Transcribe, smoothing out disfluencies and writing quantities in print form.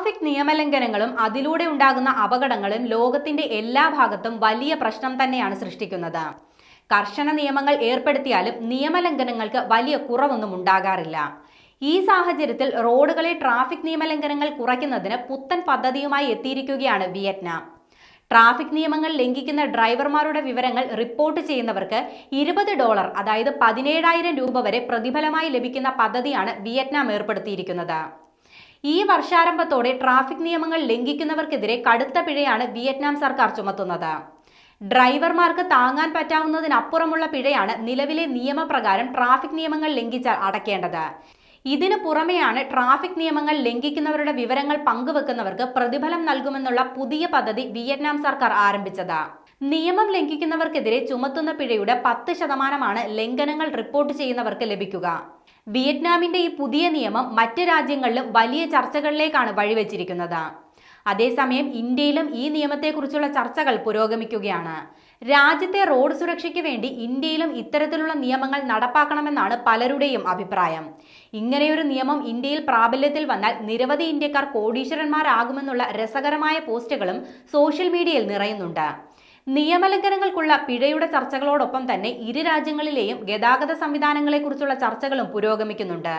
Traffic നിയമലംഘനങ്ങളും അതിലൂടെ ഉണ്ടാകുന്ന അപകടങ്ങളും ലോകത്തിന്റെ എല്ലാ ഭാഗത്തും വലിയ പ്രശ്നം തന്നെയാണ് സൃഷ്ടിക്കുന്നത്. കർശന നിയമങ്ങൾ ഏർപ്പെടുത്തിയാലും നിയമലംഘനങ്ങൾക്ക് വലിയ കുറവൊന്നും ഉണ്ടാകാറില്ല. ഈ സാഹചര്യത്തിൽ റോഡുകളിലെ ട്രാഫിക് നിയമലംഘനങ്ങൾ കുറയ്ക്കുന്നതിന് പുത്തൻ പദ്ധതിയുമായി എത്തിയിരിക്കുകയാണ് വിയറ്റ്നാം. ട്രാഫിക് നിയമങ്ങൾ ലംഘിക്കുന്ന ഡ്രൈവർമാരുടെ വിവരങ്ങൾ റിപ്പോർട്ട് ചെയ്യുന്നവർക്ക് $20, അതായത് 17,000 രൂപ വരെ പ്രതിഫലമായി ലഭിക്കുന്ന പദ്ധതിയാണ് വിയറ്റ്നാം ഏർപ്പെടുത്തിയിരിക്കുന്നത്. ഈ വർഷാരംഭത്തോടെ ട്രാഫിക് നിയമങ്ങൾ ലംഘിക്കുന്നവർക്കെതിരെ കടുത്ത പിഴയാണ് വിയറ്റ്നാം സർക്കാർ ചുമത്തുന്നത്. ഡ്രൈവർമാർക്ക് താങ്ങാൻ പറ്റാവുന്നതിനപ്പുറമുള്ള പിഴയാണ് നിലവിലെ നിയമപ്രകാരം ട്രാഫിക് നിയമങ്ങൾ ലംഘിച്ചാൽ അടയ്ക്കേണ്ടത്. ഇതിനു പുറമെയാണ് ട്രാഫിക് നിയമങ്ങൾ ലംഘിക്കുന്നവരുടെ വിവരങ്ങൾ പങ്കുവെക്കുന്നവർക്ക് പ്രതിഫലം നൽകുമെന്നുള്ള പുതിയ പദ്ധതി വിയറ്റ്നാം സർക്കാർ ആരംഭിച്ചത്. നിയമം ലംഘിക്കുന്നവർക്കെതിരെ ചുമത്തുന്ന പിഴയുടെ 10% ലംഘനങ്ങൾ റിപ്പോർട്ട് ചെയ്യുന്നവർക്ക് ലഭിക്കുക. വിയറ്റ്നാമിന്റെ ഈ പുതിയ നിയമം മറ്റ് രാജ്യങ്ങളിലും വലിയ ചർച്ചകളിലേക്കാണ് വഴിവെച്ചിരിക്കുന്നത്. അതേസമയം ഇന്ത്യയിലും ഈ നിയമത്തെക്കുറിച്ചുള്ള ചർച്ചകൾ പുരോഗമിക്കുകയാണ്. രാജ്യത്തെ റോഡ് സുരക്ഷയ്ക്ക് വേണ്ടി ഇന്ത്യയിലും ഇത്തരത്തിലുള്ള നിയമങ്ങൾ നടപ്പാക്കണമെന്നാണ് പലരുടെയും അഭിപ്രായം. ഇങ്ങനെയൊരു നിയമം ഇന്ത്യയിൽ പ്രാബല്യത്തിൽ വന്നാൽ നിരവധി ഇന്ത്യക്കാർ കോടീശ്വരന്മാരാകുമെന്നുള്ള രസകരമായ പോസ്റ്റുകളും സോഷ്യൽ മീഡിയയിൽ നിറയുന്നുണ്ട്. നിയമലംഘനങ്ങൾക്കുള്ള പിഴയുടെ ചർച്ചകളോടൊപ്പം തന്നെ ഇരു രാജ്യങ്ങളിലെയും ഗതാഗത സംവിധാനങ്ങളെക്കുറിച്ചുള്ള ചർച്ചകളും പുരോഗമിക്കുന്നുണ്ട്.